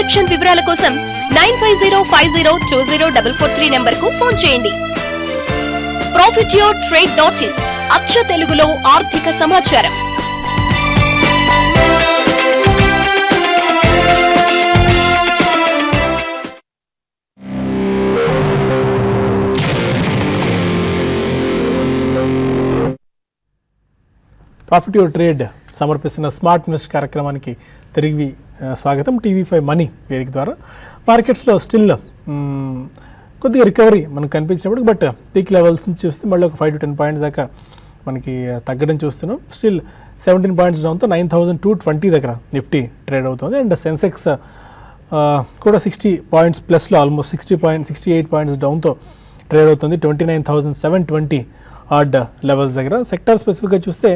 Subscription వివరాల కోసం 9505020443 number కు ఫోన్ చేయండి. profityourtrade.in అక్ష తెలుగులో ఆర్థిక సమాచారం. ప్రాఫిట్ యువర్ ట్రేడ్ సమర్పిస్తున్న స్మార్ట్ ఇన్వెస్ట్ కార్యక్రమానికి తిరిగి స్వాగతం. TV5 మనీ వేదిక ద్వారా మార్కెట్స్లో స్టిల్ కొద్దిగా రికవరీ మనకు కనిపించినప్పుడు, బట్ పీక్ లెవెల్స్ నుంచి చూస్తే మళ్ళీ ఒక 5 to 10 పాయింట్స్ దాకా మనకి తగ్గడం చూస్తున్నాం. స్టిల్ 17 పాయింట్స్ డౌన్తో 9220 దగ్గర నిఫ్టీ ట్రేడ్ అవుతుంది. అండ్ సెన్సెక్స్ కూడా 60 పాయింట్స్ ప్లస్లో ఆల్మోస్ట్ 68 పాయింట్స్ డౌన్తో ట్రేడ్ అవుతుంది 29,720 ఆడ్ లెవెల్స్ దగ్గర. సెక్టార్ స్పెసిఫిక్గా చూస్తే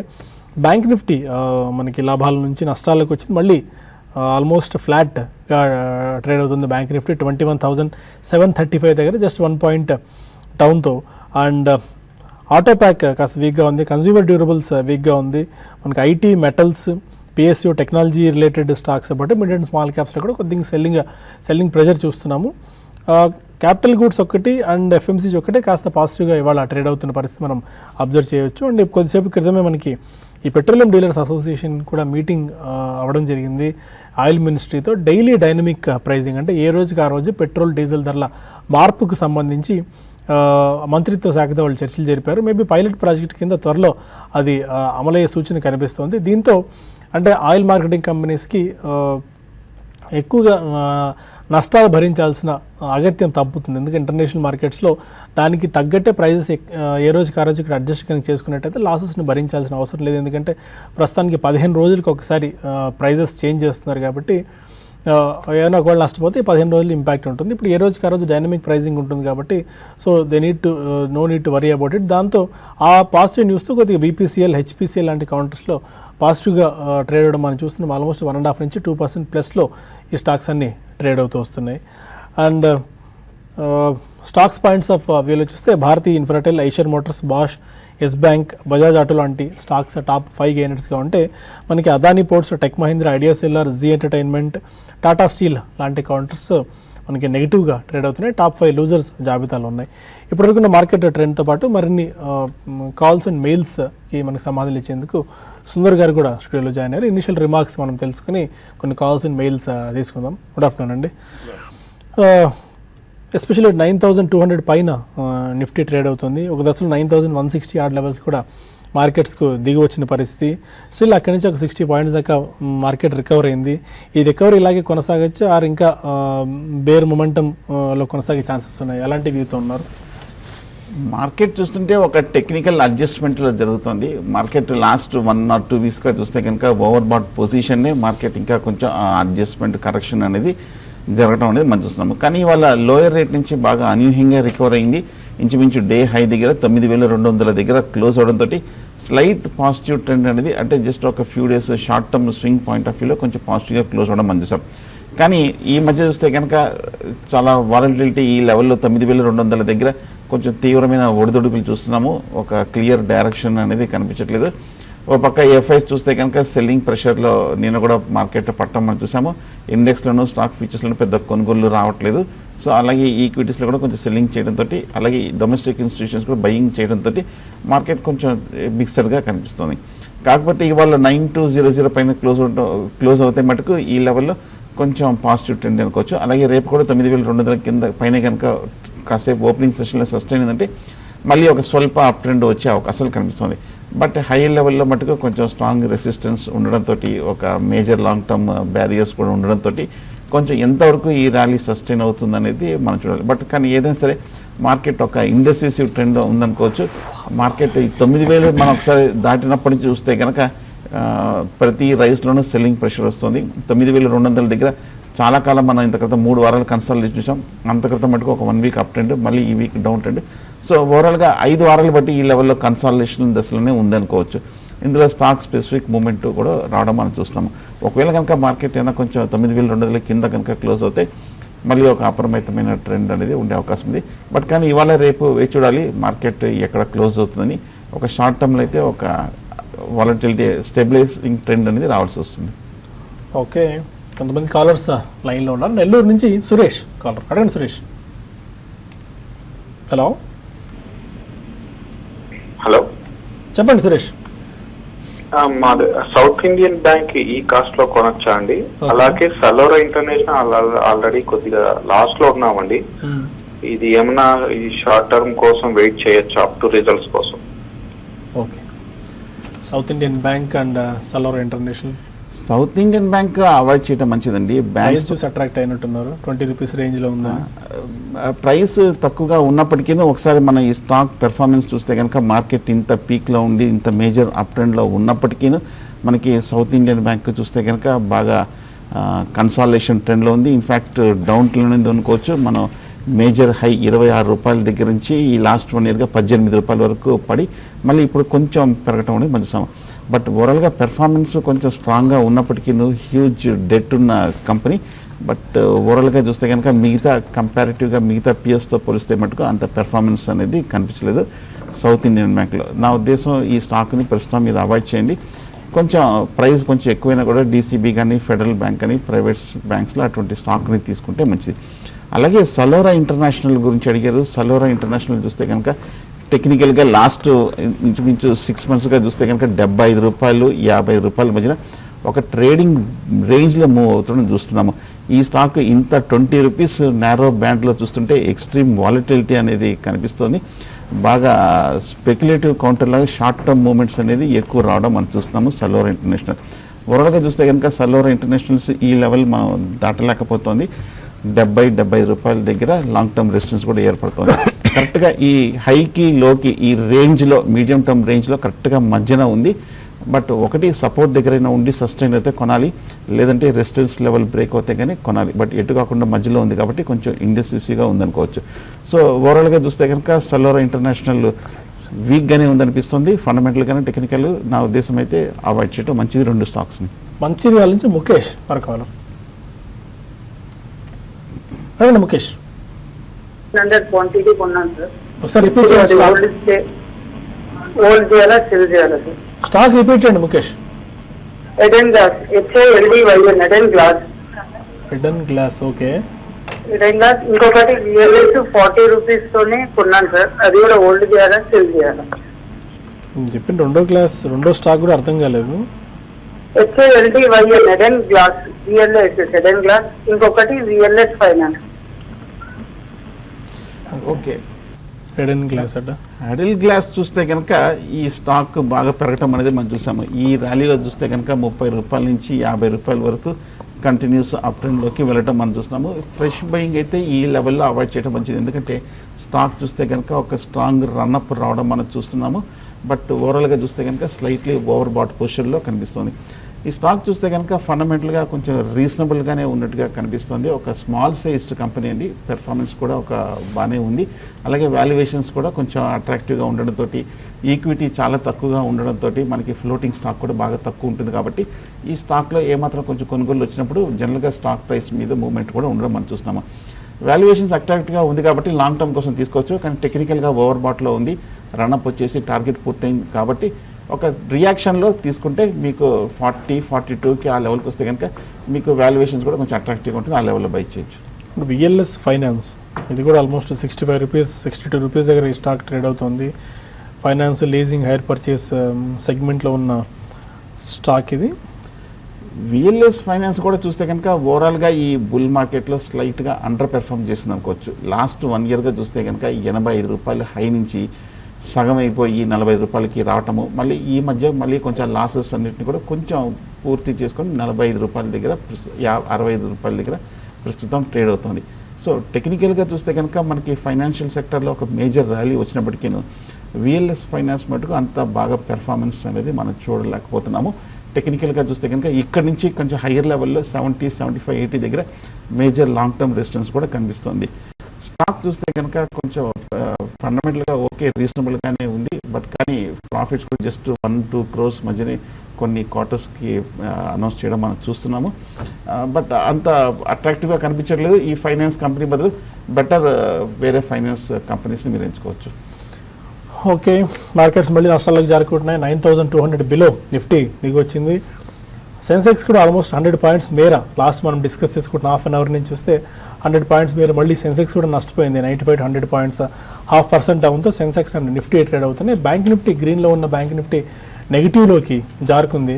బ్యాంక్ నిఫ్టీ మనకి లాభాల నుంచి నష్టాలకు వచ్చింది, మళ్ళీ ఆల్మోస్ట్ ఫ్లాట్గా ట్రేడ్ అవుతుంది. బ్యాంక్ నిఫ్టీ 21,735 దగ్గర జస్ట్ 1 పాయింట్ డౌన్తో. అండ్ ఆటో ప్యాక్ కాస్త వీక్గా ఉంది, కన్జ్యూమర్ డ్యూరబుల్స్ వీక్గా ఉంది. మనకి IT, metals, PSU technology related stocks బట్టి మిడ్ అండ్ స్మాల్ క్యాప్స్లో కూడా కొద్దిగా సెల్లింగ్ ప్రెజర్ చూస్తున్నాము. క్యాపిటల్ గూడ్స్ ఒకటి అండ్ FMCG ఒకటే కాస్త పాజిటివ్గా ఇవాళ ట్రేడ్ అవుతున్న పరిస్థితి మనం అబ్జర్వ్ చేయొచ్చు. అండ్ కొద్దిసేపు క్రితమే మనకి ఈ పెట్రోలియం డీలర్స్ అసోసియేషన్ కూడా మీటింగ్ అవ్వడం జరిగింది ఆయిల్ మినిస్ట్రీతో. డైలీ డైనమిక్ ప్రైజింగ్ అంటే ఏ రోజుకి ఆ రోజు పెట్రోల్ డీజిల్ ధరల మార్పుకు సంబంధించి మంత్రిత్వ శాఖతో వాళ్ళు చర్చలు జరిపారు. మేబీ పైలట్ ప్రాజెక్ట్ కింద త్వరలో అది అమలయ్యే సూచన కనిపిస్తుంది. దీంతో అంటే ఆయిల్ మార్కెటింగ్ కంపెనీస్కి ఎక్కువగా నష్టాలు భరించాల్సిన అగత్యం తప్పుతుంది. ఎందుకంటే ఇంటర్నేషనల్ మార్కెట్స్లో దానికి తగ్గట్టే ప్రైజెస్ ఏ రోజుకి ఆ రోజు ఇక్కడ అడ్జస్ట్ కనుక చేసుకున్నట్టయితే లాసెస్ని భరించాల్సిన అవసరం లేదు. ఎందుకంటే ప్రస్తుతానికి 15 రోజులకి ఒకసారి ప్రైజెస్ చేంజ్ చేస్తున్నారు కాబట్టి ఏమైనా ఒకవేళ నష్టపోతే 15 రోజులు ఇంపాక్ట్ ఉంటుంది. ఇప్పుడు ఏ రోజుకి ఆ రోజు డైనమిక్ ప్రైజింగ్ ఉంటుంది కాబట్టి so they know need to worry about it. దాంతో ఆ పాజిటివ్ న్యూస్తో కొద్దిగా BPCL, HPCL లాంటి కౌంటర్స్లో పాజిటివ్గా ట్రేడ్ అవ్వడం మనం చూస్తున్నాం. ఆల్మోస్ట్ 1.5 నుంచి 2% ప్లస్లో ఈ స్టాక్స్ అన్నీ ట్రేడ్ అవుతూ వస్తున్నాయి. అండ్ స్టాక్స్ పాయింట్స్ ఆఫ్ వ్యూలో చూస్తే Bharti Infratel, Eicher Motors, Bosch, Yes Bank, Bajaj auto లాంటి స్టాక్స్ టాప్ 5 గెయినర్స్గా ఉంటే మనకి Adani Ports, Tech Mahindra, Idea Cellular, Zee Entertainment, Tata Steel లాంటి కౌంటర్స్ మనకి నెగిటివ్గా ట్రేడ్ అవుతున్నాయి. టాప్ 5 లూజర్స్ జాబితాలో ఉన్నాయి. ఇప్పటివరకు మార్కెట్ ట్రెండ్తో పాటు మరిన్ని కాల్స్ అండ్ మెయిల్స్కి మనకు సమాధానం ఇచ్చేందుకు సుందర్ గారు కూడా స్టూడియోలో జాయిన్ అయ్యారు. ఇనిషియల్ రిమార్క్స్ మనం తెలుసుకుని కొన్ని కాల్స్ అండ్ మెయిల్స్ తీసుకుందాం. గుడ్ ఆఫ్టర్నూన్ అండి. ఎస్పెషల్లీ 9,200 పైన నిఫ్టీ ట్రేడ్ అవుతుంది. ఒక దశలో 9,160 ఆడ్ లెవెల్స్ కూడా మార్కెట్స్కు దిగి వచ్చిన పరిస్థితి. స్టిల్ అక్కడి నుంచి ఒక 60 పాయింట్స్ దాకా మార్కెట్ రికవర్ అయింది. ఈ రికవరీ ఇలాగే కొనసాగచ్చు ఆర్ ఇంకా బేర్ మొమెంటంలో కొనసాగే ఛాన్సెస్ ఉన్నాయి. ఎలాంటి వ్యూతో ఉన్నారు? మార్కెట్ చూస్తుంటే ఒక టెక్నికల్ అడ్జస్ట్మెంట్లో జరుగుతుంది. మార్కెట్ లాస్ట్ 1 or 2 వీక్స్గా చూస్తే కనుక ఓవర్ బాట్ పొజిషన్నే మార్కెట్ ఇంకా కొంచెం అడ్జస్ట్మెంట్ కరెక్షన్ అనేది జరగడం అనేది మనం చూస్తున్నాము. కానీ ఇవాళ లోయర్ రేట్ నుంచి బాగా అనూహ్యంగా రికవర్ అయింది. ఇంచుమించు డే హై దగ్గర 9,200 దగ్గర క్లోజ్ అవడంతో స్లైట్ పాజిటివ్ ట్రెండ్ అనేది అంటే జస్ట్ ఒక few days short term swing point of వ్యూలో కొంచెం పాజిటివ్గా క్లోజ్ అవ్వడం మనం చూసాం. కానీ ఈ మధ్య చూస్తే కనుక చాలా వాలటిలిటీ ఈ లెవెల్లో 9,200 దగ్గర కొంచెం తీవ్రమైన ఒడిదొడుకులు చూస్తున్నాము. ఒక క్లియర్ డైరెక్షన్ అనేది కనిపించట్లేదు. ఓ పక్క ఎఫ్ఐస్ చూస్తే కనుక సెల్లింగ్ ప్రెషర్లో నేను కూడా మార్కెట్ పట్టడం మనం చూసాము. ఇండెక్స్లోనూ స్టాక్ ఫీచర్స్లోనూ పెద్ద కొనుగోలు రావట్లేదు. సో అలాగే ఈక్విటీస్లో కూడా కొంచెం సెల్లింగ్ చేయడంతో అలాగే డొమెస్టిక్ ఇన్స్టిట్యూషన్స్ కూడా బయింగ్ చేయడంతో మార్కెట్ కొంచెం మిక్సర్గా కనిపిస్తుంది. కాకపోతే ఇవాళ 9200 పైన క్లోజ్ అవుతే మటుకు ఈ లెవెల్లో కొంచెం పాజిటివ్ ట్రెండ్ అనుకోవచ్చు. అలాగే రేపు కూడా 9,200 కింద పైన కనుక కాసేపు ఓపెనింగ్ సెషన్లో సస్టైన్ అయిందంటే మళ్ళీ ఒక స్వల్ప అప్ ట్రెండ్ వచ్చే అవకాశాలు కనిపిస్తుంది. బట్ హై లెవెల్లో మటుకు కొంచెం స్ట్రాంగ్ రెసిస్టెన్స్ ఉండడంతో ఒక మేజర్ లాంగ్ టర్మ్ బ్యారియర్స్ కూడా ఉండడంతో కొంచెం ఎంతవరకు ఈ ర్యాలీ సస్టైన్ అవుతుంది అనేది మనం చూడాలి. బట్ కానీ ఏదైనా సరే మార్కెట్ ఒక ఇండెసిసివ్ ట్రెండ్ ఉందనుకోవచ్చు. మార్కెట్ 9,000 మనం ఒకసారి దాటినప్పటి నుంచి చూస్తే కనుక ప్రతి రైస్లోనూ సెల్లింగ్ ప్రెషర్ వస్తుంది. 9,200 దగ్గర చాలా కాలం మనం ఇంత క్రితం 3 వారాలు కన్సల్టేషన్ చూసాం. అంత క్రితం మటుకు ఒక 1 వీక్ అప్ ట్రెండ్, మళ్ళీ ఈ వీక్ డౌన్ ట్రెండ్. సో ఓవరాల్గా 5 వారాలు బట్టి ఈ లెవెల్లో కన్సాలిడేషన్ దశలోనే ఉందనుకోవచ్చు. ఇందులో స్టాక్ స్పెసిఫిక్ మూమెంట్ కూడా రావడం మనం చూస్తున్నాము. ఒకవేళ కనుక మార్కెట్ ఏమైనా కొంచెం 9,200 కింద కనుక క్లోజ్ అవుతే మళ్ళీ ఒక అపరిమితమైన ట్రెండ్ అనేది ఉండే అవకాశం ఉంది. బట్ కానీ ఇవాళ రేపు వేచి చూడాలి మార్కెట్ ఎక్కడ క్లోజ్ అవుతుందని. ఒక షార్ట్ టర్మ్లో అయితే ఒక వాలటిలిటీ స్టెబిలైజింగ్ ట్రెండ్ అనేది రావాల్సి వస్తుంది. ఓకే, కొంతమంది కాలర్స్ లైన్లో ఉన్నారు. నెల్లూరు నుంచి సురేష్ కాలర్. అడగండి సురేష్. హలో హలో, చెప్పండి సురేష్. మాది సౌత్ ఇండియన్ బ్యాంక్ ఈ కాస్ట్ లో కొనొచ్చా అండి? అలాగే సలోరా ఇంటర్నేషనల్ ఆల్రెడీ కొద్దిగా లాస్ట్ లో ఉన్నామండి. ఇది ఏమన్నా ఈ షార్ట్ టర్మ్ కోసం వెయిట్ చేయొచ్చు అప్ టు రిజల్ట్స్ కోసం? Okay, South Indian Bank and Salora International. South Indian Bank avoid చేయడం మంచిదండి. ప్రైస్ చూసి అట్రాక్ట్ అయినట్టున్నారు. 20 రూపీస్ రేంజ్లో ఉందా? ప్రైస్ తక్కువగా ఉన్నప్పటికీ ఒకసారి మన ఈ స్టాక్ పెర్ఫార్మెన్స్ చూస్తే కనుక మార్కెట్ ఇంత పీక్లో ఉండి ఇంత మేజర్ అప్ ట్రెండ్లో ఉన్నప్పటికీ మనకి సౌత్ ఇండియన్ బ్యాంక్ చూస్తే కనుక బాగా కన్సాలేషన్ ట్రెండ్లో ఉంది. ఇన్ఫ్యాక్ట్ డౌన్ ట్రెండ్ ఉంది అనుకోవచ్చు. మనం మేజర్ హై 26 రూపాయల దగ్గర నుంచి ఈ లాస్ట్ 1 ఇయర్గా 18 రూపాయల వరకు పడి మళ్ళీ ఇప్పుడు కొంచెం పెరగటం అనేది మంచి. బట్ ఓవరాల్గా పెర్ఫార్మెన్స్ కొంచెం స్ట్రాంగ్గా ఉన్నప్పటికీ హ్యూజ్ డెట్ ఉన్న కంపెనీ. బట్ ఓవరాల్గా చూస్తే కనుక కంపారిటివ్గా మిగతా పిఎస్తో పోలిస్తే మటుకు అంత పెర్ఫార్మెన్స్ అనేది కనిపించలేదు సౌత్ ఇండియన్ బ్యాంక్లో. నా ఉద్దేశం ఈ స్టాక్ని ప్రస్తుతం మీరు అవాయిడ్ చేయండి. కొంచెం ప్రైస్ కొంచెం ఎక్కువైనా కూడా డీసీబీ కానీ ఫెడరల్ బ్యాంక్ కానీ ప్రైవేట్ బ్యాంక్స్లో అటువంటి స్టాక్ని తీసుకుంటే మంచిది. అలాగే సలోరా ఇంటర్నేషనల్ గురించి అడిగారు. సలోరా ఇంటర్నేషనల్ చూస్తే కనుక టెక్నికల్గా లాస్ట్ ఇంచుమించు 6 మంత్స్గా చూస్తే కనుక 75 రూపాయలు 50 రూపాయల మధ్యన ఒక ట్రేడింగ్ రేంజ్లో మూవ్ అవుతుందని చూస్తున్నాము. ఈ స్టాక్ ఇంత 20 రూపీస్ నారో బ్యాండ్లో చూస్తుంటే ఎక్స్ట్రీమ్ వాలటిలిటీ అనేది కనిపిస్తుంది. బాగా స్పెక్యులేటివ్ కౌంటర్లాగా షార్ట్ టర్మ్ మూమెంట్స్ అనేది ఎక్కువ రావడం మనం చూస్తున్నాము సలోరా ఇంటర్నేషనల్. ఓవరాల్గా చూస్తే కనుక సలోరా ఇంటర్నేషనల్స్ ఈ లెవెల్ మనం దాటలేకపోతుంది. 70-75 రూపాయల దగ్గర లాంగ్ టర్మ్ రెసిస్టెన్స్ కూడా ఏర్పడుతుంది. కరెక్ట్గా ఈ హైకి లోకి ఈ రేంజ్లో మీడియం టర్మ్ రేంజ్లో కరెక్ట్గా మధ్యన ఉంది. బట్ ఒకటి సపోర్ట్ దగ్గరైనా ఉండి సస్టైన్ అయితే కొనాలి, లేదంటే రెసిస్టెన్స్ లెవెల్ బ్రేక్ అవుతే కానీ కొనాలి. బట్ ఎటు కాకుండా మధ్యలో ఉంది కాబట్టి కొంచెం ఇండెసిసివ్గా ఉందనుకోవచ్చు. సో ఓవరాల్గా చూస్తే కనుక సలోరా ఇంటర్నేషనల్ వీక్గానే ఉందనిపిస్తుంది. ఫండమెంటల్గానే టెక్నికల్ నా ఉద్దేశం అయితే అవాయిడ్ చేయడం మంచిది 2 స్టాక్స్ని. మంచిర్యాల నుంచి ముఖేష్ మరొక ముఖేష్. 120 కొన్నాను సార్. ఒకసారి రిపీట్ చేయండి. ఓల్డ్ చేయాలా సెల్ చేయాలా సార్? స్టాక్ రిపీట్ చేయండి Mukesh. Aiden glass HALDYN Aiden glass. Aiden glass. Okay, Aiden glass. ఇంకొకటి VLS 40 రూపీస్ తోనే కొన్నాను సార్. అది కూడా ఓల్డ్ చేయాలా సెల్ చేయాలా? చెప్పండి. రెండో స్టాక్ కూడా అర్థం కాలేదు. HALDYN Aiden glass, VLS Aiden glass, ఇంకొకటి VLS finance. Okay, Aiden glass అట. ఎడెన్ గ్లాస్ చూస్తే కనుక ఈ స్టాక్ బాగా పెరగటం అనేది మనం చూసాము. ఈ ర్యాలీలో చూస్తే కనుక 30 రూపాయల నుంచి 50 రూపాయల వరకు కంటిన్యూస్ అప్ ట్రెండ్లోకి వెళ్ళటం మనం చూస్తున్నాము. ఫ్రెష్ బయింగ్ అయితే ఈ లెవెల్లో అవాయిడ్ చేయడం మంచిది. ఎందుకంటే స్టాక్ చూస్తే కనుక ఒక స్ట్రాంగ్ రన్అప్ రావడం మనం చూస్తున్నాము. బట్ ఓవరాల్గా చూస్తే కనుక స్లైట్లీ ఓవర్ బాట్ పొజిషన్లో కనిపిస్తుంది. ఈ స్టాక్ చూస్తే కనుక ఫండమెంటల్గా కొంచెం రీజనబుల్గానే ఉన్నట్టుగా కనిపిస్తుంది. ఒక స్మాల్ సైజ్డ్ కంపెనీ అండి. పెర్ఫార్మెన్స్ కూడా ఒక బాగానే ఉంది. అలాగే వాల్యుయేషన్స్ కూడా కొంచెం అట్రాక్టివ్గా ఉండడంతో, ఈక్విటీ చాలా తక్కువగా ఉండడంతో మనకి ఫ్లోటింగ్ స్టాక్ కూడా బాగా తక్కువ ఉంటుంది. కాబట్టి ఈ స్టాక్లో ఏమాత్రం కొంచెం కొనుగోలు వచ్చినప్పుడు జనరల్గా స్టాక్ ప్రైస్ మీద మూవ్మెంట్ కూడా ఉండడం మనం చూస్తున్నాము. వాల్యుయేషన్స్ అట్రాక్టివ్గా ఉంది కాబట్టి లాంగ్ టర్మ్ కోసం తీసుకోవచ్చు. కానీ టెక్నికల్గా ఓవర్ బాట్లో ఉంది. రన్అప్ వచ్చేసి టార్గెట్ పూర్తయింది కాబట్టి ఒక రియాక్షన్లో తీసుకుంటే మీకు 40-42కి ఆ లెవెల్కి వస్తే కనుక మీకు వాల్యుయేషన్స్ కూడా కొంచెం అట్రాక్టివ్గా ఉంటుంది. ఆ లెవెల్లో బై చేయొచ్చు. ఇప్పుడు VLS ఫైనాన్స్ ఇది కూడా ఆల్మోస్ట్ 65 రూపీస్ 62 రూపీస్ దగ్గర ఈ స్టాక్ ట్రేడ్ అవుతుంది. ఫైనాన్స్, లీజింగ్, హైర్ పర్చేస్ సెగ్మెంట్లో ఉన్న స్టాక్ ఇది. VLS ఫైనాన్స్ కూడా చూస్తే కనుక ఓవరాల్గా ఈ బుల్ మార్కెట్లో స్లైట్గా అండర్ పెర్ఫామ్ చేసింది అనుకోవచ్చు. లాస్ట్ 1 ఇయర్గా చూస్తే కనుక 85 రూపాయల హై నుంచి సగం అయిపోయి 40 రూపాయలకి రావటము, మళ్ళీ ఈ మధ్య మళ్ళీ కొంచెం లాసెస్ అన్నింటినీ కూడా కొంచెం పూర్తి చేసుకొని 45 రూపాయల దగ్గర 65 రూపాయల దగ్గర ప్రస్తుతం ట్రేడ్ అవుతుంది. సో టెక్నికల్గా చూస్తే కనుక మనకి ఫైనాన్షియల్ సెక్టర్లో ఒక మేజర్ ర్యాలీ వచ్చినప్పటికీ VLS ఫైనాన్స్ మటుకు అంత బాగా పెర్ఫార్మెన్స్ అనేది మనం చూడలేకపోతున్నాము. టెక్నికల్గా చూస్తే కనుక ఇక్కడ నుంచి కొంచెం హయ్యర్ లెవెల్లో 70, 75, 80 దగ్గర మేజర్ లాంగ్ టర్మ్ రెసిస్టెన్స్ కూడా కనిపిస్తుంది. స్టాక్ చూస్తే కనుక కొంచెం ఫండమెంటల్గా ఓకే రీజనబుల్గానే ఉంది. బట్ కానీ ప్రాఫిట్స్ కూడా జస్ట్ 1-2 crores మధ్యనే కొన్ని క్వార్టర్స్కి అనౌన్స్ చేయడం మనం చూస్తున్నాము. బట్ అంత అట్రాక్టివ్గా కనిపించట్లేదు. ఈ ఫైనాన్స్ కంపెనీ బదులు బెటర్ వేరే ఫైనాన్స్ కంపెనీస్ని మీరు ఎంచుకోవచ్చు. ఓకే, మార్కెట్స్ మళ్ళీ నష్టాలకు జారుకుంటున్నాయి. 9,200 బిలో నిఫ్టీ దిగి వచ్చింది. సెన్సెక్స్ కూడా ఆల్మోస్ట్ 100 పాయింట్స్ మేర లాస్ట్ మనం డిస్కస్ చేసుకుంటున్న హాఫ్ అన్ అవర్ నుంచి చూస్తే 100 పాయింట్స్ మేర మళ్ళీ సెన్సెక్స్ కూడా నష్టపోయింది. 95 to 100 పాయింట్స్ 0.5% డౌన్తో సెన్సెక్స్ అండ్ నిఫ్టీ ట్రేడ్ అవుతున్నాయి. బ్యాంక్ నిఫ్టీ గ్రీన్లో ఉన్న బ్యాంక్ నిఫ్టీ నెగిటివ్లోకి జారుకుంది.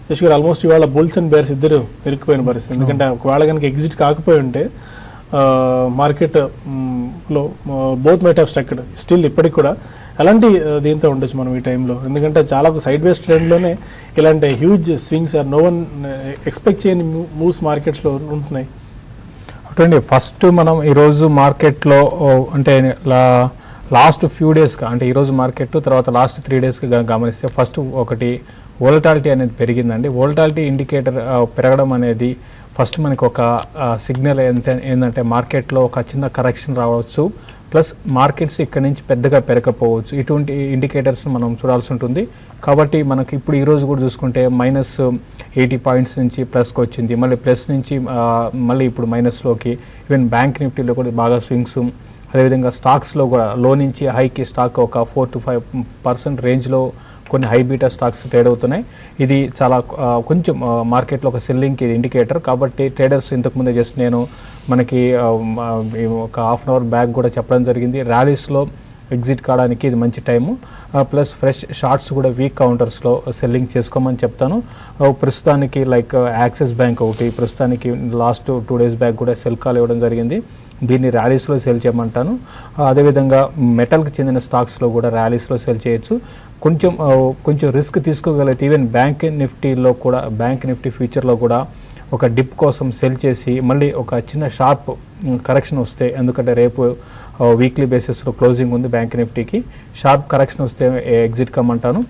జస్ట్ గారు ఆల్మోస్ట్ ఇవాళ బుల్స్ అండ్ బేర్స్ ఇద్దరు ఇరుక్కుపోయిన పరిస్థితి. ఎందుకంటే ఒకవేళ కనుక ఎగ్జిట్ కాకపోయి ఉంటే మార్కెట్ లో both might have stucked. Still ఇప్పటికి కూడా ఎలాంటి దీంతో ఉండొచ్చు మనం ఈ టైంలో, ఎందుకంటే చాలా సైడ్ వేస్ ట్రెండ్లోనే ఇలాంటి huge swings no one expect చేయని మూవ్స్ మార్కెట్స్లో ఉంటున్నాయి. అటువంటి ఫస్ట్ మనం ఈరోజు మార్కెట్లో అంటే లాస్ట్ ఫ్యూ డేస్గా అంటే ఈరోజు మార్కెట్ తర్వాత లాస్ట్ 3 డేస్గా గమనిస్తే ఫస్ట్ ఒకటి వోలటాలిటీ అనేది పెరిగిందండి. వోలటాలిటీ ఇండికేటర్ పెరగడం అనేది ఫస్ట్ మనకు ఒక సిగ్నల్ ఏంటంటే మార్కెట్లో ఒక చిన్న కరెక్షన్ రావచ్చు, ప్లస్ మార్కెట్స్ ఇక్కడ నుంచి పెద్దగా పెరగకపోవచ్చు. ఇటువంటి ఇండికేటర్స్ మనం చూడాల్సి ఉంటుంది. కాబట్టి మనకి ఇప్పుడు ఈరోజు కూడా చూసుకుంటే -80 పాయింట్స్ నుంచి ప్లస్కి వచ్చింది, మళ్ళీ ప్లస్ నుంచి మళ్ళీ ఇప్పుడు మైనస్లోకి. ఈవెన్ బ్యాంక్ నిఫ్టీలో కూడా బాగా స్వింగ్స్, అదేవిధంగా స్టాక్స్లో కూడా లో నుంచి హైకి స్టాక్ ఒక 4 to 5% రేంజ్లో కొన్ని హై బీటా స్టాక్స్ ట్రేడ్ అవుతున్నాయి. ఇది చాలా కొంచెం మార్కెట్లో ఒక సెల్లింగ్కి ఇండికేటర్. కాబట్టి ట్రేడర్స్ ఇంతకుముందే జస్ట్ నేను మనకి ఒక హాఫ్ అన్ అవర్ బ్యాక్ కూడా చెప్పడం జరిగింది, ర్యాలీస్లో ఎగ్జిట్ కావడానికి ఇది మంచి టైము. ప్లస్ ఫ్రెష్ షార్ట్స్ కూడా వీక్ కౌంటర్స్లో సెల్లింగ్ చేసుకోమని చెప్తాను. ప్రస్తుతానికి లైక్ యాక్సిస్ బ్యాంక్ ఒకటి ప్రస్తుతానికి లాస్ట్ 2 డేస్ బ్యాక్ కూడా సెల్ కాల్ ఇవ్వడం జరిగింది, దీన్ని ర్యాలీస్లో సెల్ చేయమంటాను. అదేవిధంగా మెటల్కి చెందిన స్టాక్స్లో కూడా ర్యాలీస్లో సెల్ చేయొచ్చు. కొంచెం రిస్క్ తీసుకోగలిగితే ఈవెన్ బ్యాంక్ నిఫ్టీలో కూడా బ్యాంక్ నిఫ్టీ ఫ్యూచర్లో కూడా ఒక డిప్ కోసం సెల్ చేసి మళ్ళీ ఒక చిన్న షార్ప్ కరెక్షన్ వస్తే, ఎందుకంటే రేపు వీక్లీ బేసిస్లో క్లోజింగ్ ఉంది బ్యాంక్ నిఫ్టీకి, షార్ప్ కరెక్షన్ వస్తే ఎగ్జిట్ కమ్మంటాను.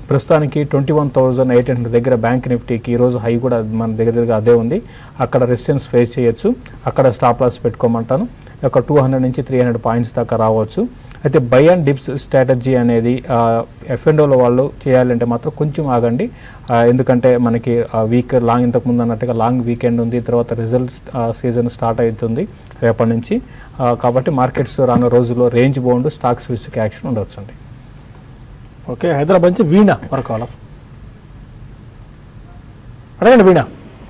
ప్రస్తుతానికి 21,800 దగ్గర బ్యాంక్ నిఫ్టీకి ఈరోజు హై కూడా మన దగ్గర అదే ఉంది, అక్కడ రెసిస్టెన్స్ ఫేస్ చేయొచ్చు, అక్కడ స్టాప్ లాస్ పెట్టుకోమంటాను. ఒక 200 నుంచి 300 పాయింట్స్ దాకా రావచ్చు. అయితే బై అండ్ డిప్స్ స్ట్రాటజీ అనేది F&Oలో వాళ్ళు చేయాలంటే మాత్రం కొంచెం ఆగండి, ఎందుకంటే మనకి లాంగ్ ఇంతకుముందు అన్నట్టుగా లాంగ్ వీకెండ్ ఉంది, తర్వాత రిజల్ట్స్ సీజన్ స్టార్ట్ అవుతుంది రేపటి నుంచి. కాబట్టి మార్కెట్స్ రానున్న రోజుల్లో range bound stocks specific action ఉండవచ్చు అండి. ఓకే, హైదరాబాద్ నుంచి వీణా మరొక అడగండి. వీణా,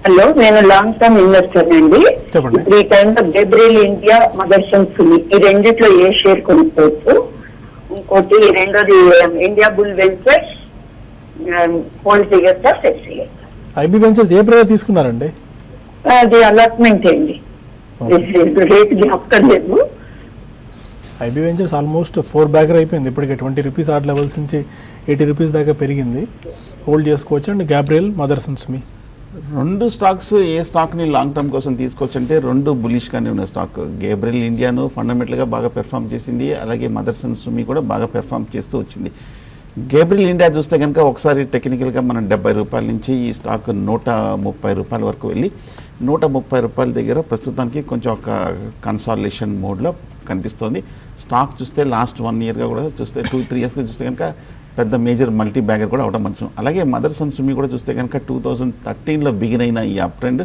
హలో, నేను లాంగ్ టర్మ్ ఇన్వెస్టర్ అండి. చెప్పండి. ఈ టైంలో గేబ్రియల్ ఇండియా, మదర్సన్ సుమి ఈ రెండిట్లో ఏ షేర్ కొనుక్కోవచ్చు? ఇంకోటి రెండోది ఇండియా బుల్ వెంచర్స్ హోల్డ్ చేయొచ్చా, సెట్ చేయొచ్చా? ఐబీ వెంచర్స్ ఏ ప్రైస్ తీసుకున్నారండి? అది అలాట్మెంట్ అండి, రేట్ జ్ఞాపకలేదు. ఐబీ వెంచర్స్ ఆల్మోస్ట్ 4 బ్యాకర్ అయిపోయింది ఇప్పటికే. 20 రూపీస్ ఆర్ట్ లెవెల్స్ నుంచి 80 రూపీస్ దాకా పెరిగింది, హోల్డ్ చేసుకోవచ్చు. And Gabriel, Motherson Sumi 2 stocks A స్టాక్ని long term కోసం తీసుకోవచ్చు అంటే 2 బులిష్గానే ఉన్న స్టాక్. గేబ్రియల్ ఇండియాను ఫండమెంటల్గా బాగా పెర్ఫామ్ చేసింది, అలాగే మదర్సన్ సుమి కూడా బాగా పెర్ఫామ్ చేస్తూ వచ్చింది. గేబ్రియల్ ఇండియా చూస్తే కనుక ఒకసారి టెక్నికల్గా మనం 70 రూపాయల నుంచి ఈ స్టాక్ 130 రూపాయల వరకు వెళ్ళి 130 రూపాయల దగ్గర ప్రస్తుతానికి కొంచెం ఒక కన్సాలిడేషన్ మోడ్లో కనిపిస్తోంది. స్టాక్ చూస్తే లాస్ట్ 1 ఇయర్గా కూడా చూస్తే 2-3 ఇయర్స్గా చూస్తే కనుక పెద్ద మేజర్ మల్టీ బ్యాగర్ కూడా అవడం మంచిది. అలాగే మదర్సన్ సుమి కూడా చూస్తే కనుక 2013లో బిగిన్ అయిన ఈ అప్ ట్రెండ్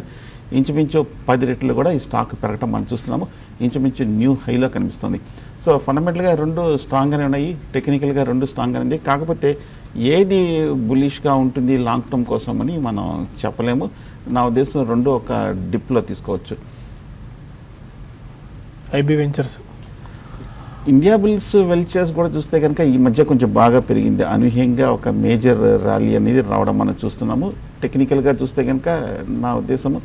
ఇంచుమించు 10 రెట్లు కూడా ఈ స్టాక్ పెరగటం మనం చూస్తున్నాము, ఇంచుమించు న్యూ హైలో కనిపిస్తుంది. సో ఫండమెంటల్గా 2 స్ట్రాంగ్గానే ఉన్నాయి, టెక్నికల్గా 2 స్ట్రాంగ్గానే ఉంది. కాకపోతే ఏది బులిష్గా ఉంటుంది లాంగ్ టర్మ్ కోసం అని మనం చెప్పలేము. నా ఉద్దేశం 2 ఒక డిప్లో తీసుకోవచ్చు. IB ventures, India bulls ventures కూడా చూస్తే కనుక ఈ మధ్య కొంచెం బాగా పెరిగింది, అనూహ్యంగా ఒక మేజర్ ర్యాలీ అనేది రావడం మనం చూస్తున్నాము. టెక్నికల్గా చూస్తే కనుక నా ఉద్దేశము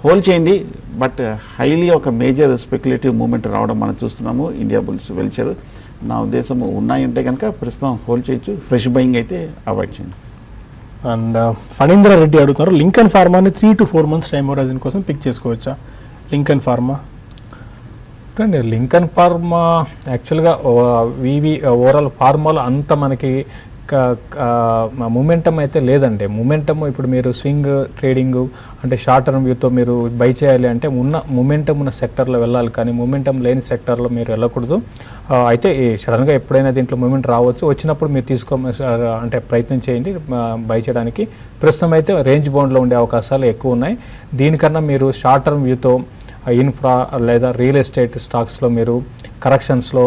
హోల్డ్ చేయండి, బట్ హైలీ ఒక మేజర్ స్పెక్యులేటివ్ మూమెంట్ రావడం మనం చూస్తున్నాము. ఇండియా బుల్స్ వెంచర్ నా ఉద్దేశము ఉన్నాయంటే కనుక ప్రస్తుతం హోల్డ్ చేయొచ్చు, ఫ్రెష్ బయింగ్ అయితే అవాయిడ్ చేయండి. అండ్ ఫణీంద్ర రెడ్డి అడుగుతున్నారు, లింకన్ ఫార్మాని 3 to 4 months టైం హోరైజన్ కోసం పిక్ చేసుకోవచ్చా? లింకన్ ఫార్మా అండి, లింకన్ ఫార్మా యాక్చువల్గా ఓవరాల్ ఫార్మాలో అంత మనకి మూమెంటం అయితే లేదండి. మూమెంటమ్ ఇప్పుడు మీరు స్వింగ్ ట్రేడింగ్ అంటే షార్ట్ టర్మ్ వ్యూతో మీరు బై చేయాలి అంటే ఉన్న మూమెంటమ్ ఉన్న సెక్టర్లో వెళ్ళాలి, కానీ మూమెంటం లేని సెక్టర్లో మీరు వెళ్ళకూడదు. అయితే సడన్గా ఎప్పుడైనా దీంట్లో మూమెంట్ రావచ్చు, వచ్చినప్పుడు మీరు అంటే ప్రయత్నం చేయండి బై చేయడానికి. ప్రస్తుతం అయితే రేంజ్ బౌండ్లో ఉండే అవకాశాలు ఎక్కువ ఉన్నాయి. దీనికన్నా మీరు షార్ట్ టర్మ్ వ్యూతో ఇన్ఫ్రా లేదా రియల్ ఎస్టేట్ స్టాక్స్లో మీరు కరెక్షన్స్లో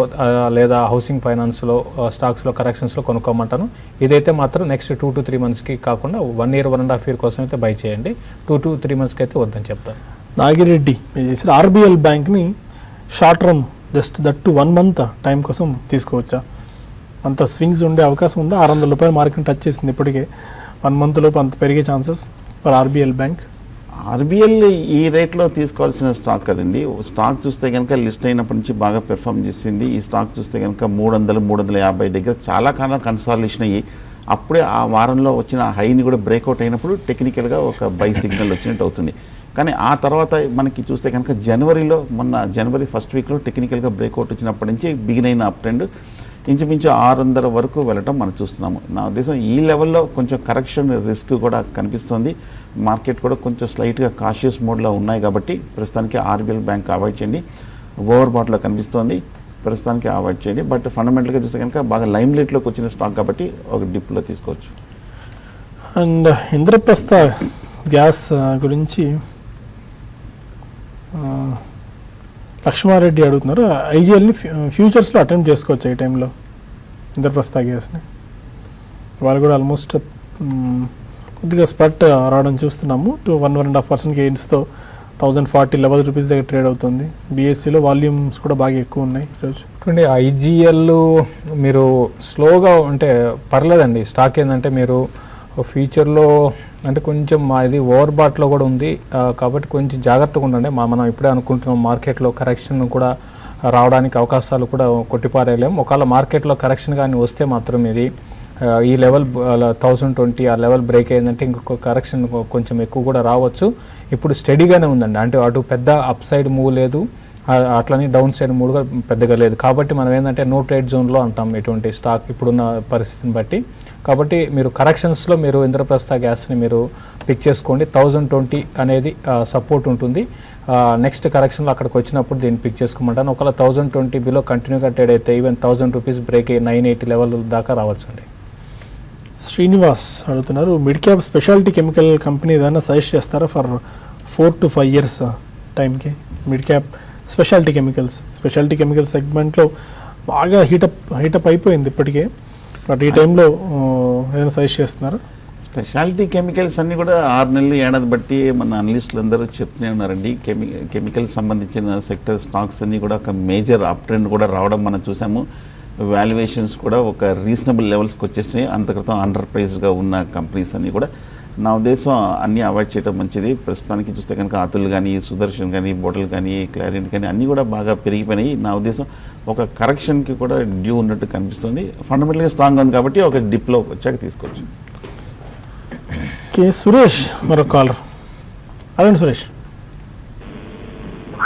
లేదా హౌసింగ్ ఫైనాన్స్లో స్టాక్స్లో కరెక్షన్స్లో కొనుక్కోమంటాను. ఇదైతే మాత్రం నెక్స్ట్ 2 to 3 monthsకి కాకుండా 1 year 1.5 year కోసం అయితే బై చేయండి. 2 to 3 monthsకి అయితే వద్దని చెప్తాను. నాగిరెడ్డి చేసిన ఆర్బిఎల్ బ్యాంక్ని short run just that to 1 month time కోసం తీసుకోవచ్చా? అంత స్వింగ్స్ ఉండే అవకాశం ఉందా? 600 రూపాయల మార్కెట్ టచ్ చేసింది ఇప్పటికే. 1 month లోపు అంత పెరిగే chances for RBL bank? RBL ఈ రేట్లో తీసుకోవాల్సిన స్టాక్ కదండి. స్టాక్ చూస్తే కనుక లిస్ట్ అయినప్పటి నుంచి బాగా పెర్ఫామ్ చేసింది. ఈ స్టాక్ చూస్తే కనుక 300-350 దగ్గర చాలా కాలం కన్సాలిడేషన్ అయ్యి అప్పుడే ఆ వారంలో వచ్చిన హైని కూడా బ్రేక్అవుట్ అయినప్పుడు టెక్నికల్గా ఒక బై సిగ్నల్ వచ్చినట్టు అవుతుంది. కానీ ఆ తర్వాత మనకి చూస్తే కనుక జనవరి ఫస్ట్ వీక్లో టెక్నికల్గా బ్రేక్అవుట్ వచ్చినప్పటి నుంచి బిగిన్ అయిన అప్ ట్రెండ్ ఇంచుమించు 600 వరకు వెళ్ళటం మనం చూస్తున్నాము. నా ఉద్దేశం ఈ లెవెల్లో కొంచెం కరెక్షన్ రిస్క్ కూడా కనిపిస్తుంది. మార్కెట్ కూడా కొంచెం స్లైట్గా కాషియస్ మోడ్లో ఉన్నాయి కాబట్టి ప్రస్తుతానికి ఆర్బిఎల్ బ్యాంక్ అవాయిడ్ చేయండి. ఓవర్ బాట్లో కనిపిస్తోంది, ప్రస్తుతానికి అవాయిడ్ చేయండి. బట్ ఫండమెంటల్గా చూస్తే కనుక బాగా లైమ్ లైట్లోకి వచ్చిన స్టాక్ కాబట్టి ఒక డిప్లో తీసుకోవచ్చు. అండ్ ఇంద్రప్రస్థ గ్యాస్ గురించి లక్ష్మారెడ్డి అడుగుతున్నారు, ఐజీఎల్ని ఫ్యూచర్స్లో అటెంప్ట్ చేసుకోవచ్చు ఈ టైంలో ఇంద్రప్రస్థ గ్యాస్ని? వాళ్ళు కూడా ఆల్మోస్ట్ కొద్దిగా స్పట్ రావడం చూస్తున్నాము. 1.5% గెయిన్స్తో 1040 రూపీస్ దగ్గర ట్రేడ్ అవుతుంది. బీఎస్సీలో వాల్యూమ్స్ కూడా బాగా ఎక్కువ ఉన్నాయి ఈరోజు. చూడండి, ఐజీఎల్ మీరు స్లోగా అంటే పర్లేదండి. స్టాక్ ఏంటంటే మీరు ఫ్యూచర్లో అంటే కొంచెం ఇది ఓవర్ బాట్లో కూడా ఉంది కాబట్టి కొంచెం జాగ్రత్తగా ఉండండి. మనం ఇప్పుడే అనుకుంటున్నాం మార్కెట్లో కరెక్షన్ కూడా రావడానికి అవకాశాలు కూడా కొట్టిపారేయలేము. ఒకవేళ మార్కెట్లో కరెక్షన్ కానీ వస్తే మాత్రం ఇది ఈ లెవెల్ 1020 ఆ లెవెల్ బ్రేక్ అయిందంటే ఇంకొక కరెక్షన్ కొంచెం ఎక్కువ కూడా రావచ్చు. ఇప్పుడు స్టడీగానే ఉందండి, అంటే అటు పెద్ద అప్ సైడ్ మూవ్ లేదు, అట్లని డౌన్ సైడ్ మూవ్ కూడా పెద్దగా లేదు. కాబట్టి మనం ఏంటంటే నో ట్రేడ్ జోన్లో అంటాం ఇటువంటి స్టాక్ ఇప్పుడున్న పరిస్థితిని బట్టి. కాబట్టి మీరు కరెక్షన్స్లో మీరు ఇంద్రప్రస్థ గ్యాస్ని మీరు పిక్ చేసుకోండి. 1020 అనేది సపోర్ట్ ఉంటుంది. నెక్స్ట్ కరెక్షన్లో అక్కడికి వచ్చినప్పుడు దీన్ని పిక్ చేసుకోమంటాను. ఒకవేళ 1020 బిలో కంటిన్యూగా ట్రేడ్ అయితే ఈవెన్ 1000 రూపీస్ బ్రేక్ 980 లెవెల్ దాకా రావచ్చండి. శ్రీనివాస్ అడుగుతున్నారు, mid cap speciality chemical company ఏదైనా సజెస్ట్ చేస్తారా ఫర్ 4 to 5 years టైంకి? మిడ్ క్యాప్ స్పెషాలిటీ కెమికల్స్ సెగ్మెంట్లో బాగా హీటప్ అయిపోయింది ఇప్పటికే. బట్ ఈ టైంలో ఏదైనా సజెస్ట్ చేస్తున్నారా? స్పెషాలిటీ కెమికల్స్ అన్నీ కూడా 6 నెలలు ఏడాది బట్టి మన అనలిస్టులు అందరూ చెప్తూనే ఉన్నారండి. కెమికల్స్ సంబంధించిన సెక్టర్ స్టాక్స్ అన్నీ కూడా ఒక మేజర్ అప్ ట్రెండ్ కూడా రావడం మనం చూసాము. వాల్యుయేషన్స్ కూడా ఒక రీజనబుల్ లెవెల్స్కి వచ్చేసినాయి. అంతక్రితం అండర్ ప్రైస్గా ఉన్న కంపెనీస్ అన్నీ కూడా నా ఉద్దేశం అన్నీ అవాయిడ్ చేయడం మంచిది. ప్రస్తుతానికి చూస్తే కనుక అతుల్ కానీ, సుదర్శన్ కానీ, బోటల్ కానీ, క్లారియంట్ కానీ అన్నీ కూడా బాగా పెరిగిపోయినాయి. నా ఉద్దేశం ఒక కరెక్షన్కి కూడా డ్యూ ఉన్నట్టు కనిపిస్తుంది. ఫండమెంటల్గా స్ట్రాంగ్గా ఉంది కాబట్టి ఒక డిప్లో వచ్చాక తీసుకోవచ్చు. సురేష్ మరొక కాలర్. అదండి సురేష్.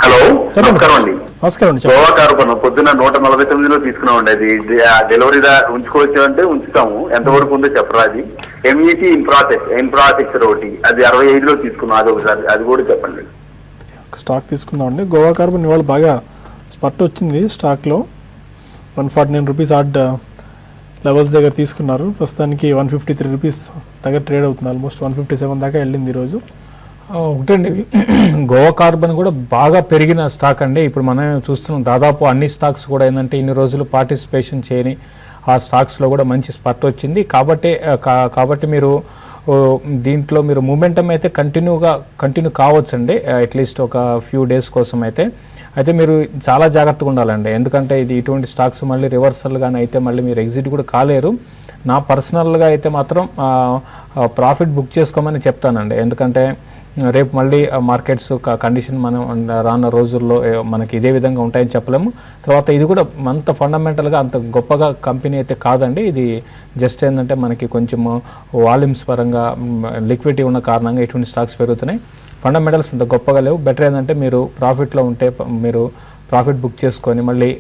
హలో, నమస్కారం అండి. నమస్కారం. గోవా కారు కొన్నాం పొద్దున్న 149లో తీసుకున్నామండి. అది డెలివరీ ఉంచుకోవచ్చు అంటే ఉంచుతాము. ఎంతవరకు ఉందో చెప్పరా? అది ఎంఈసి ఇన్ఫ్రాస్ట్రక్చర్ ఒకటి, అది 65లో తీసుకున్నాం. అది ఒకసారి అది కూడా చెప్పండి. స్టాక్ తీసుకుందామండి. గోవా కార్బన్ ఇవాళ బాగా స్పట్ వచ్చింది స్టాక్లో. 149 రూపీస్ ఆడ్ లెవెల్స్ దగ్గర తీసుకున్నారు. ప్రస్తుతానికి 153 రూపీస్ దగ్గర ట్రేడ్ అవుతుంది. ఆల్మోస్ట్ 157 దాకా వెళ్ళింది ఈరోజు. ఒకటండి, గోవా కార్బన్ కూడా బాగా పెరిగిన స్టాక్ అండి. ఇప్పుడు మనం చూస్తున్నాం దాదాపు అన్ని స్టాక్స్ కూడా ఏంటంటే ఇన్ని రోజులు పార్టిసిపేషన్ చేయని ఆ స్టాక్స్లో కూడా మంచి స్పట్ వచ్చింది. కాబట్టి మీరు దీంట్లో మీరు మూమెంటం అయితే కంటిన్యూ కావచ్చండి అట్లీస్ట్ ఒక ఫ్యూ డేస్ కోసం అయితే మీరు చాలా జాగ్రత్తగా ఉండాలండి. ఎందుకంటే ఇది ఇటువంటి స్టాక్స్ మళ్ళీ రివర్సల్ కానీ అయితే మళ్ళీ మీరు ఎగ్జిట్ కూడా కాలేరు. నా పర్సనల్గా అయితే మాత్రం ప్రాఫిట్ బుక్ చేసుకోమని చెప్తానండి. ఎందుకంటే రేపు మళ్ళీ మార్కెట్స్ కండిషన్ మనం రానున్న రోజుల్లో మనకి ఇదే విధంగా ఉంటాయని చెప్పలేము. తర్వాత ఇది కూడా అంత ఫండమెంటల్గా అంత గొప్పగా కంపెనీ అయితే కాదండి. ఇది జస్ట్ ఏంటంటే మనకి కొంచెం వాల్యూమ్స్ పరంగా లిక్విడిటీ ఉన్న కారణంగా ఇటువంటి స్టాక్స్ పెరుగుతున్నాయి. ఫండమెంటల్స్ అంత గొప్పగా లేవు. బెటర్ ఏంటంటే మీరు ప్రాఫిట్లో ఉంటే మీరు ప్రాఫిట్ బుక్ చేసుకొని మళ్ళీ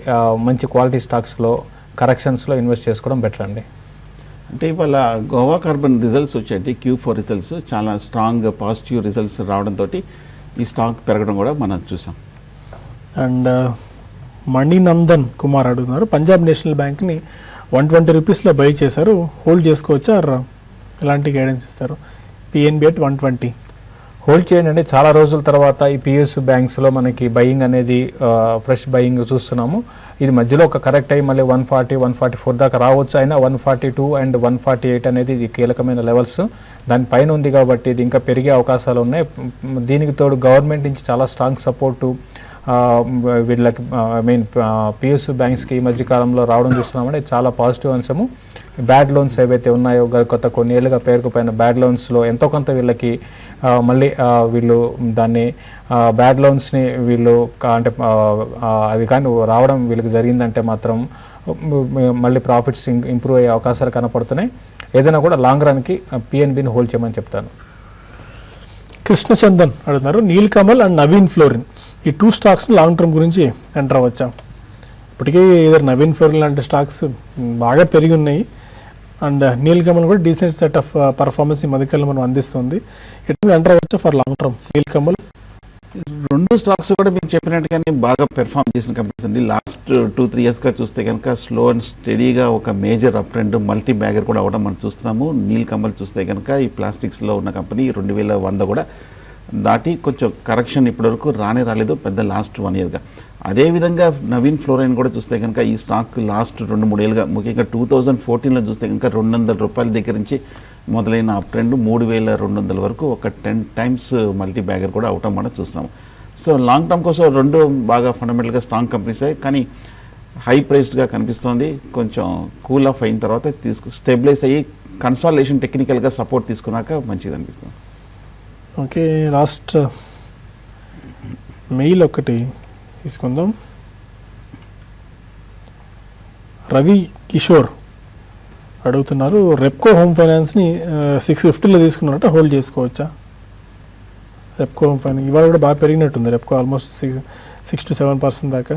మంచి క్వాలిటీ స్టాక్స్లో కరెక్షన్స్లో ఇన్వెస్ట్ చేసుకోవడం బెటర్ అండి. అంటే ఇవాళ గోవా కార్బన్ రిజల్ట్స్ వచ్చాయండి. Q4 రిజల్ట్స్ చాలా స్ట్రాంగ్ పాజిటివ్ రిజల్ట్స్ రావడంతో ఈ స్టాక్ పెరగడం కూడా మనం చూసాం. అండ్ మణినందన్ కుమార్ అడుగుతున్నారు, పంజాబ్ నేషనల్ బ్యాంక్ని 120 రూపీస్లో బై చేశారు, హోల్డ్ చేసుకోవచ్చా? ఎలాంటి గైడెన్స్ ఇస్తారు? PNB at 120 హోల్డ్ చేయండి అండి. చాలా రోజుల తర్వాత ఈ PSU బ్యాంక్స్లో మనకి బయింగ్ అనేది ఫ్రెష్ బయింగ్ చూస్తున్నాము. ఇది మధ్యలో ఒక కరెక్ట్ అయ్యి మళ్ళీ 140, 144 దాకా రావచ్చు. అయినా 142 అండ్ 148 అనేది ఇది కీలకమైన లెవెల్స్. దానిపైన ఉంది కాబట్టి ఇది ఇంకా పెరిగే అవకాశాలు ఉన్నాయి. దీనికి తోడు గవర్నమెంట్ నుంచి చాలా స్ట్రాంగ్ సపోర్టు వీళ్ళకి పిఎస్యు బ్యాంక్స్కి ఈ మధ్య కాలంలో రావడం చూస్తున్నామంటే చాలా పాజిటివ్ అంశము. బ్యాడ్ లోన్స్ ఏవైతే ఉన్నాయో కొత్త కొన్ని ఏళ్ళుగా పేరుకుపోయిన బ్యాడ్ లోన్స్లో ఎంతో కొంత వీళ్ళకి మళ్ళీ వీళ్ళు దాన్ని బ్యాడ్ లోన్స్ని వీళ్ళు అంటే అవి కానీ రావడం వీళ్ళకి జరిగిందంటే మాత్రం మళ్ళీ ప్రాఫిట్స్ ఇంప్రూవ్ అయ్యే అవకాశాలు కనపడుతున్నాయి. ఏదైనా కూడా లాంగ్ రన్కి పిఎన్బిని హోల్డ్ చేయమని చెప్తాను. కృష్ణచందన్ అడుగుతున్నారు, నీల్ కమల్ అండ్ నవీన్ ఫ్లోరిన్ ఈ 2 స్టాక్స్ లాంగ్ టర్మ్ గురించి ఎంటర్ అవ్వచ్చా? ఇప్పటికీ ఏదైనా నవీన్ ఫ్లోరిన్ లాంటి స్టాక్స్ బాగా పెరిగి ఉన్నాయి అండ్ నీల్ కమల్ కూడా డీసెంట్ సెట్ ఆఫ్ పర్ఫార్మెన్స్ ఈ మధ్యకాలంలో మనం అందిస్తుంది. ఎట్లా ఎంటర్ అవ్వచ్చా for long term Neel Kamal? 2 stocks కూడా మీరు చెప్పినట్టుగానే బాగా పెర్ఫామ్ చేసిన కంపెనీస్ అండి. లాస్ట్ 2-3 ఇయర్స్గా చూస్తే కనుక స్లో అండ్ స్టడీగా ఒక major up trend multi bagger కూడా అవడం మనం చూస్తున్నాము. నీల్ కమల్ చూస్తే కనుక ఈ ప్లాస్టిక్స్లో ఉన్న కంపెనీ 2100 కూడా దాటి కొంచెం కరెక్షన్ ఇప్పటివరకు రాలేదు పెద్ద లాస్ట్ 1 ఇయర్గా. అదేవిధంగా నవీన్ ఫ్లోరైన్ కూడా చూస్తే కనుక ఈ స్టాక్ లాస్ట్ 2-3 ఏళ్ళుగా ముఖ్యంగా 2014లో చూస్తే కనుక 200 రూపాయల దగ్గర నుంచి మొదలైన అప్ ట్రెండ్ 3200 వరకు ఒక 10 టైమ్స్ మల్టీ బ్యాగర్ కూడా అవటం మనం చూస్తున్నాము. సో లాంగ్ టర్మ్ కోసం 2 బాగా ఫండమెంటల్గా స్ట్రాంగ్ కంపెనీస్ కానీ హై ప్రైస్డ్గా కనిపిస్తోంది. కొంచెం కూల్ ఆఫ్ అయిన తర్వాత స్టెబిలైజ్ అయ్యి కన్సాలిడేషన్ టెక్నికల్గా సపోర్ట్ తీసుకున్నాక మంచిది అనిపిస్తుంది. ఓకే, లాస్ట్ మెయిల్ ఒకటి తీసుకుందాం. రవి కిషోర్ అడుగుతున్నారు, రెప్కో హోమ్ ఫైనాన్స్ని 650లో తీసుకున్నారట, హోల్డ్ చేసుకోవచ్చా? రెప్కో హోమ్ ఫైనాన్స్ ఇవాళ కూడా బాగా పెరిగినట్టుంది. రెప్కో ఆల్మోస్ట్ 6 to 7% దాకా.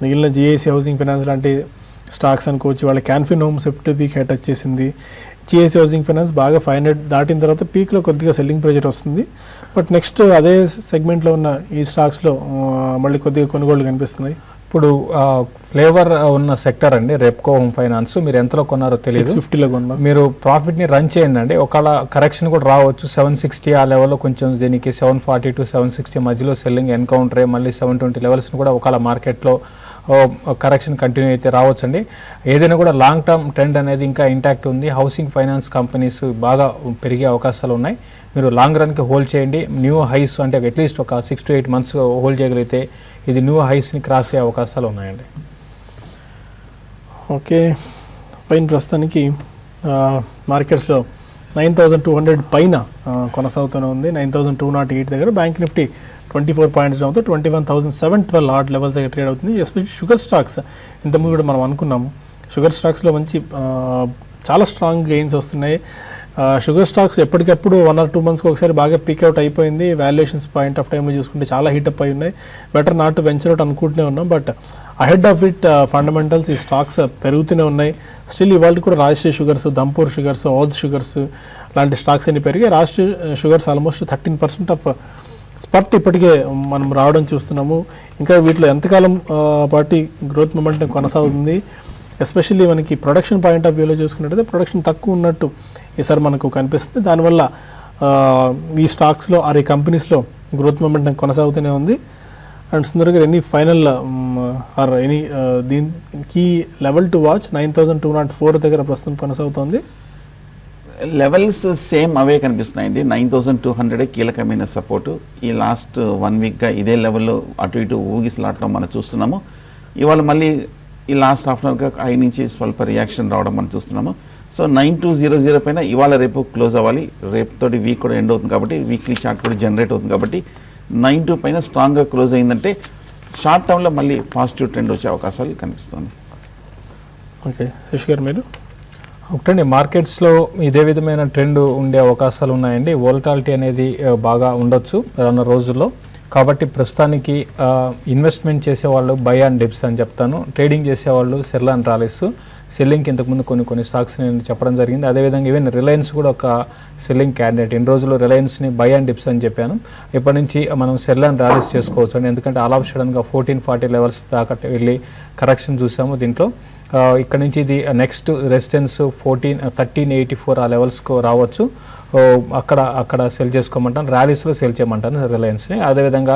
మిగిలిన జిఐసి హౌసింగ్ ఫైనాన్స్ లాంటి స్టాక్స్ అనుకోవచ్చు. వాళ్ళ క్యాన్ఫిన్ హోమ్స్ 50 వీక్ హైట్ వచ్చేసింది. జిఐసి హౌసింగ్ ఫైనాన్స్ బాగా 500 దాటిన తర్వాత పీక్లో కొద్దిగా సెల్లింగ్ ప్రెషర్ వస్తుంది. బట్ నెక్స్ట్ అదే సెగ్మెంట్లో ఉన్న ఈ స్టాక్స్లో మళ్ళీ కొద్దిగా కొనుగోళ్లు కనిపిస్తున్నాయి. ఇప్పుడు ఫ్లేవర్ ఉన్న సెక్టర్ అండి రెప్కో హోమ్ ఫైనాన్స్. మీరు ఎంతలో కొన్నారో తెలియదు, 650లో కొన్నారు. మీరు ప్రాఫిట్ని రన్ చేయండి అండి. ఒకవేళ కరెక్షన్ కూడా రావచ్చు 760 ఆ లెవెల్లో, కొంచెం దీనికి 740 to 760 మధ్యలో సెల్లింగ్ ఎన్కౌంటర్ అయ్యి మళ్ళీ 720 లెవెల్స్ని కూడా ఒకవేళ మార్కెట్లో కరెక్షన్ కంటిన్యూ అయితే రావచ్చండి. ఏదైనా కూడా లాంగ్ టర్మ్ ట్రెండ్ అనేది ఇంకా ఇంటాక్ట్ ఉంది. హౌసింగ్ ఫైనాన్స్ కంపెనీస్ బాగా పెరిగే అవకాశాలు ఉన్నాయి. మీరు లాంగ్ రన్కి హోల్డ్ చేయండి. న్యూ హైస్ అంటే అట్లీస్ట్ ఒక 6 to 8 months హోల్డ్ చేయగలిగితే ఇది న్యూ హైస్ని క్రాస్ అయ్యే అవకాశాలు ఉన్నాయండి. Okay fine. ప్రస్తుతానికి మార్కెట్స్లో 9200 పైన కొనసాగుతూనే ఉంది. 9208 దగ్గర. బ్యాంక్ నిఫ్టీ 24 పాయింట్స్ డౌన్తో 21,712 ఆర్డ్ లెవెల్స్ దగ్గర ట్రేడ్ అవుతుంది. ఎస్పెషల్లీ షుగర్ స్టాక్స్ ఇంతకుముందు కూడా మనం అనుకున్నాము. షుగర్ స్టాక్స్లో మంచి చాలా స్ట్రాంగ్ గెయిన్స్ వస్తున్నాయి. షుగర్ స్టాక్స్ ఎప్పటికప్పుడు 1 or 2 monthsకి ఒకసారి బాగా పీక్అవుట్ అయిపోయింది. వాల్యుయేషన్స్ పాయింట్ ఆఫ్ టైంలో చూసుకుంటే చాలా హీటప్ అయి ఉన్నాయి. Better not to venture out అనుకుంటూనే ఉన్నాం. But ahead of it fundamentals ఈ స్టాక్స్ పెరుగుతూనే ఉన్నాయి. స్టిల్ ఇవాళ కూడా Rashtriya sugars, Dhampur sugars, Oudh sugars లాంటి స్టాక్స్ అన్ని పెరిగాయి. రాష్ట్రీయ షుగర్స్ ఆల్మోస్ట్ 13% ఆఫ్ స్పర్ట్ ఇప్పటికే మనం రావడం చూస్తున్నాము. ఇంకా వీటిలో ఎంతకాలం పాటు గ్రోత్ మొమెంటం కొనసాగుతుంది. ఎస్పెషల్లీ మనకి ప్రొడక్షన్ పాయింట్ ఆఫ్ వ్యూలో చూసుకున్నట్టయితే ప్రొడక్షన్ తక్కువ ఉన్నట్టు ఈసారి మనకు కనిపిస్తుంది. దానివల్ల ఈ స్టాక్స్లో ఈ కంపెనీస్లో గ్రోత్ మొమెంటం కొనసాగుతూనే ఉంది. అండ్ సుందర్ గారు, ఎనీ ఫైనల్ ఆర్ ఎనీ దీని కీ లెవెల్ టు వాచ్? 9204 దగ్గర ప్రస్తుతం కొనసాగుతోంది. లెవెల్స్ సేమ్ అవే కనిపిస్తున్నాయండి. 9200 కీలకమైన సపోర్టు. ఈ లాస్ట్ 1 వీక్గా ఇదే లెవెల్లో అటు ఇటు ఊగిసలాటం మనం చూస్తున్నాము. ఇవాళ మళ్ళీ ఈ లాస్ట్ హాఫ్ అన్ అవర్గా హై నుంచి స్వల్ప రియాక్షన్ రావడం మనం చూస్తున్నాము. సో 9200 పైన ఇవాళ రేపు క్లోజ్ అవ్వాలి. రేపుతోటి వీక్ కూడా ఎండ్ అవుతుంది కాబట్టి వీక్లీ చార్ట్ కూడా జనరేట్ అవుతుంది కాబట్టి 92 పైన స్ట్రాంగ్గా క్లోజ్ అయిందంటే షార్ట్ టర్మ్లో మళ్ళీ పాజిటివ్ ట్రెండ్ వచ్చే అవకాశాలు కనిపిస్తుంది. ఓకే శశి గారు, మీరు? ఒకటండి, మార్కెట్స్లో ఇదే విధమైన ట్రెండ్ ఉండే అవకాశాలు ఉన్నాయండి. వోలటాలిటీ అనేది బాగా ఉండొచ్చు రానున్న రోజుల్లో. కాబట్టి ప్రస్తుతానికి ఇన్వెస్ట్మెంట్ చేసేవాళ్ళు బై అండ్ డిప్స్ అని చెప్తాను. ట్రేడింగ్ చేసేవాళ్ళు సెల్ అండ్ ర్యాలీస్. సెల్లింగ్కి ఇంతకుముందు కొన్ని స్టాక్స్ నేను చెప్పడం జరిగింది. అదేవిధంగా ఈవెన్ రిలయన్స్ కూడా ఒక సెల్లింగ్ క్యాండిడేట్. ఇన్ని రోజులు రిలయన్స్ని బై అండ్ డిప్స్ అని చెప్పాను. ఇప్పటి నుంచి మనం సెల్ అండ్ ర్యాలీస్ చేసుకోవచ్చు అండి. ఎందుకంటే ఆల్ ఆఫ్ సడన్గా 1440 లెవెల్స్ దాకా వెళ్ళి కరెక్షన్ చూసాము. దీంట్లో ఇక్కడ నుంచి ఇది నెక్స్ట్ రెసిస్టెన్స్ 1384 ఆ లెవెల్స్కు రావచ్చు. అక్కడ సెల్ చేసుకోమంటాను. ర్యాలీస్లో సెల్ చేయమంటాను రిలయన్స్ని. అదేవిధంగా